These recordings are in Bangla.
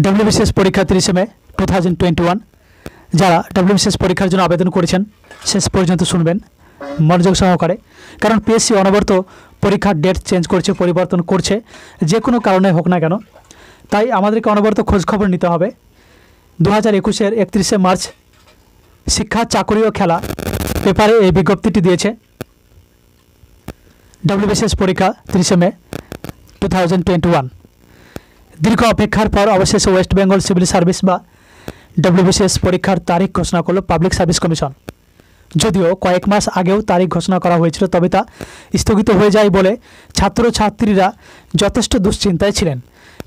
ডব্লিউবিসিএস পরীক্ষা 30 মে 2021 যারা ডব্লিউবিসিএস পরীক্ষার জন্য আবেদন করেছেন শেষ পর্যন্ত শুনবেন মনোযোগ সহকারে, কারণ পিএসসি অনবরত পরীক্ষার ডেট চেঞ্জ করছে, পরিবর্তন করছে, যে কোনো কারণে হোক না কেন। তাই আমাদেরকে অনবরত খোঁজখবর নিতে হবে। 2021-এর 31শে মার্চ শিক্ষা, চাকরি ও খেলা পেপারে এই বিজ্ঞপ্তিটি দিয়েছে। ডব্লিউবিসিএস পরীক্ষা 30 মে 2021। দীর্ঘ অপেক্ষার পর অবশেষে ওয়েস্ট বেঙ্গল সিভিল সার্ভিস বা ডব্লিউবিসিএস পরীক্ষার তারিখ ঘোষণা করল পাবলিক সার্ভিস কমিশন। যদিও কয়েক মাস আগেও তারিখ ঘোষণা করা হয়েছিল, তবে তা স্থগিত হয়ে যায় বলে ছাত্রছাত্রীরা যথেষ্ট দুশ্চিন্তায় ছিলেন।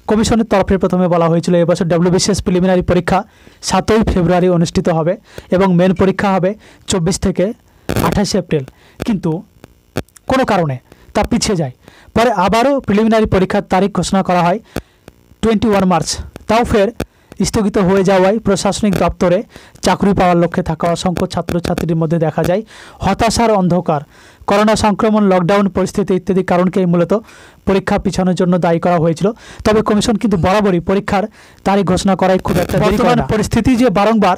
কমিশনের তরফে প্রথমে বলা হয়েছিল এবছর ডব্লিউবিসিএস প্রিলিমিনারি পরীক্ষা 7ই ফেব্রুয়ারি অনুষ্ঠিত হবে এবং মেন পরীক্ষা হবে 24 থেকে 28 এপ্রিল, কিন্তু কোনো কারণে তা পিছিয়ে যায়। পরে আবারও প্রিলিমিনারি পরীক্ষার তারিখ ঘোষণা করা হয় 21 মার্চ। তাও ফের স্থগিত হয়ে যাওয়ায় প্রশাসনিক দপ্তরে চাকরি পাওয়ার লক্ষ্যে থাকা অসংখ্য ছাত্রছাত্রীর মধ্যে দেখা যায় হতাশার অন্ধকার। করোনা সংক্রমণ, লকডাউন পরিস্থিতি ইত্যাদি কারণকেই মূলত পরীক্ষা পিছানোর জন্য দায়ী করা হয়েছিল। তবে কমিশন কিন্তু বরাবরই পরীক্ষার তারিখ ঘোষণা করায় খুব একটা বর্তমান পরিস্থিতি যে বারংবার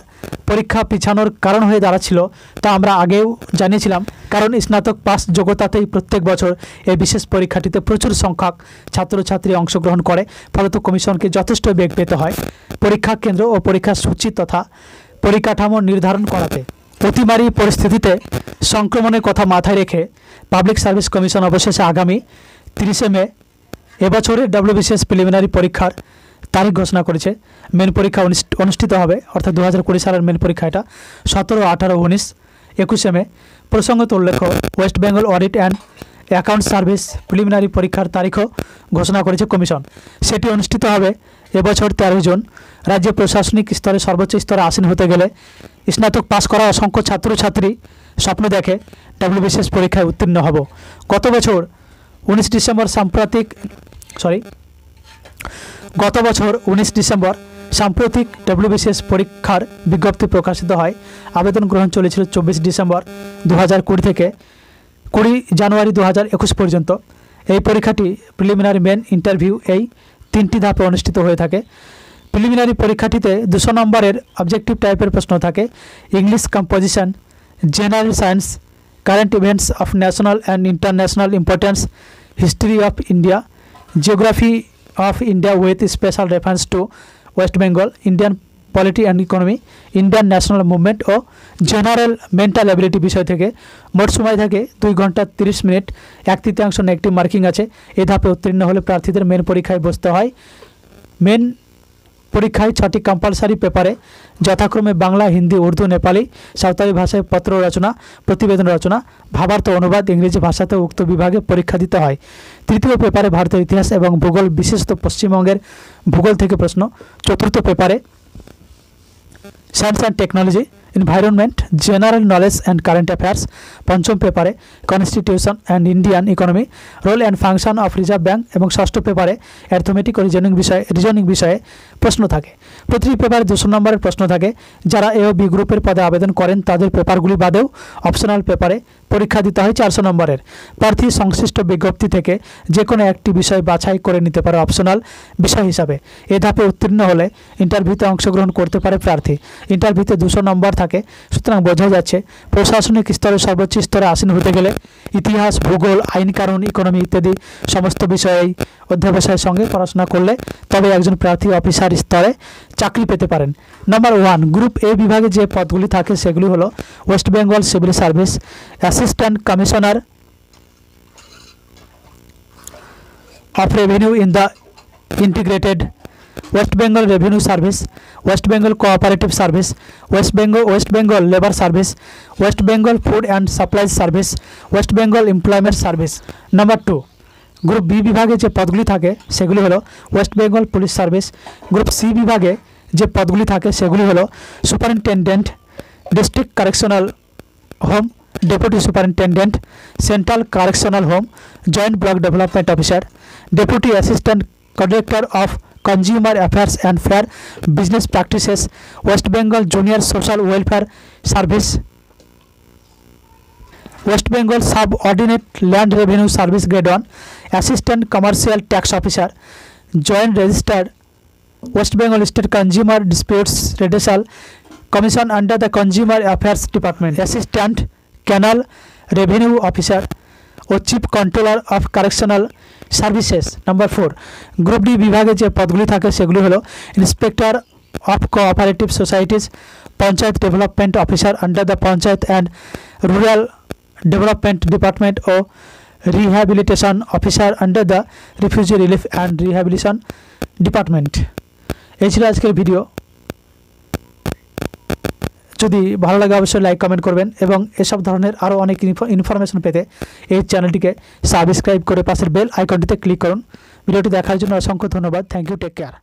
পরীক্ষা পিছানোর কারণ হয়ে দাঁড়াচ্ছিল তা আমরা আগেও জানিয়েছিলাম, কারণ স্নাতক পাস যোগ্যতাতেই প্রত্যেক বছর এই বিশেষ পরীক্ষাটিতে প্রচুর সংখ্যক ছাত্রছাত্রী অংশগ্রহণ করে। ফলত কমিশনকে যথেষ্ট বেগ পেতে হয় পরীক্ষা কেন্দ্র ও পরীক্ষার সূচি তথা পরিকাঠামো নির্ধারণ করাতে। অতিমারী পরিস্থিতিতে সংক্রমণের কথা মাথায় রেখে পাবলিক সার্ভিস কমিশন অবশেষে আগামী 30 মে এবছরের ডব্লিউবিসিএস প্রিলিমিনারি পরীক্ষার তারিখ ঘোষণা করেছে। মেন পরীক্ষা অনুষ্ঠিত হবে, অর্থাৎ 2020 সালের মেন পরীক্ষা এটা 17, 18, 19, 21 মে। প্রসঙ্গত উল্লেখ্য, West Bengal audit and account service preliminary পরীক্ষার তারিখও ঘোষণা করেছে কমিশন। সেটি অনুষ্ঠিত হবে এবছর 13 জুন। রাজ্যে প্রশাসনিক স্তরে সর্বোচ্চ স্তরে আসীন হতে গেলে স্নাতক পাস করা অসংখ্য ছাত্রছাত্রী স্বপ্ন দেখে ডব্লিউবিসিএস পরীক্ষায় উত্তীর্ণ হব। গত বছর 19 ডিসেম্বর সাম্প্রতিক ডব্লিউবিসিএস পরীক্ষার বিজ্ঞপ্তি প্রকাশিত হয়। আবেদন গ্রহণ চলেছিল 24 ডিসেম্বর 2020 থেকে 20 জানুয়ারি 2021 পর্যন্ত। এই পরীক্ষাটি প্রিলিমিনারি, মেন, ইন্টারভিউ এই 3টি ধাপে অনুষ্ঠিত হয়ে থাকে। প্রিলিমিনারি পরীক্ষাটিতে 200 নম্বরের অবজেক্টিভ টাইপের প্রশ্ন থাকে। English composition, general science, current events of national and international importance, history of India, geography of India with special reference to West Bengal, Indian polity and economy, Indian national movement ও জেনারেল মেন্টাল অ্যাবিলিটি বিষয় থেকে। মোট সময় থাকে 2 ঘন্টা 30 মিনিট। 1/3 নেগেটিভ মার্কিং আছে। এ ধাপে উত্তীর্ণ হলে প্রার্থীদের মেন পরীক্ষায় বসতে হয়। মেন পরীক্ষায় 6টি কম্পালসারি পেপারে যথাক্রমে বাংলা, হিন্দি, উর্দু, নেপালি, সাঁওতালি ভাষায় পত্র রচনা, প্রতিবেদন রচনা, ভাবার্থ অনুবাদ, ইংরেজি ভাষাতে উক্ত বিভাগে পরীক্ষা দিতে হয়। তৃতীয় পেপারে ভারতের ইতিহাস এবং ভূগোল, বিশেষত পশ্চিমবঙ্গের ভূগোল থেকে প্রশ্ন। চতুর্থ পেপারে science and technology, environment, general knowledge and current affairs. পঞ্চম পেপারে constitution and Indian economy, role and function of reserve bank এবং ষষ্ঠ পেপারে অ্যারিথমেটিক ও রিজনিং বিষয়ে প্রশ্ন থাকে। প্রতিটি পেপারে 200 নম্বরের প্রশ্ন থাকে। যারা এ ও বি গ্রুপের পদে আবেদন করেন তাদের পেপারগুলি বাদেও অপশনাল পেপারে পরীক্ষা দিতে হয় 400 নম্বরের। প্রার্থী সংশ্লিষ্ট বিজ্ঞপ্তি থেকে যে কোনো একটি বিষয় বাছাই করে নিতে পারে অপশনাল বিষয় হিসাবে। এ ধাপে উত্তীর্ণ হলে ইন্টারভিউতে অংশগ্রহণ করতে পারে প্রার্থী। ইন্টারভিউতে 200 নম্বর থাকে। সুতরাং বোঝা যাচ্ছে প্রশাসনিক স্তরে সর্বোচ্চ স্তরে আসীন হতে গেলে ইতিহাস, ভূগোল, আইন কানুন, ইকোনমি ইত্যাদি সমস্ত বিষয়েই অধ্যবসায়ের সঙ্গে পড়াশোনা করলে তবে একজন প্রার্থী অফিসার স্তরে চাকরি পেতে পারেন। নাম্বার 1, গ্রুপ এ বিভাগে যে পদগুলি থাকে সেগুলি হলো West Bengal civil service assistant commissioner of revenue in the integrated West Bengal revenue service, West Bengal cooperative service, West Bengal labour service, West Bengal food and supplies service, West Bengal employment service. Number 2, group B বিভাগে যে পদগুলি থাকে সেগুলি হলো West Bengal police service. Group C বিভাগে যে পদগুলি থাকে সেগুলি হলো superintendent, district correctional home, deputy superintendent, central correctional home, joint block development officer, deputy assistant conductor of consumer affairs and fair business practices, West Bengal junior social welfare service, West Bengal subordinate land revenue service grade 1, assistant commercial tax officer, joint registered West Bengal state consumer disputes redressal commission under the consumer affairs department, assistant canal revenue officer ও chief controller of correctional services. Number 4, group D বিভাগে যে পদগুলি থাকে সেগুলি হলো inspector of cooperative societies, panchayat development officer under the panchayat and rural development department ও rehabilitation officer under the refugee relief and rehabilitation department. এই ছিল আজকের ভিডিও। যদি ভালো লাগে অবশ্যই লাইক কমেন্ট করবেন এবং এসব ধরনের আরও অনেক ইনফরমেশন পেতে এই চ্যানেলটিকে সাবস্ক্রাইব করে পাশের বেল আইকনটিতে ক্লিক করুন। ভিডিওটি দেখার জন্য অসংখ্য ধন্যবাদ। Thank you, take care.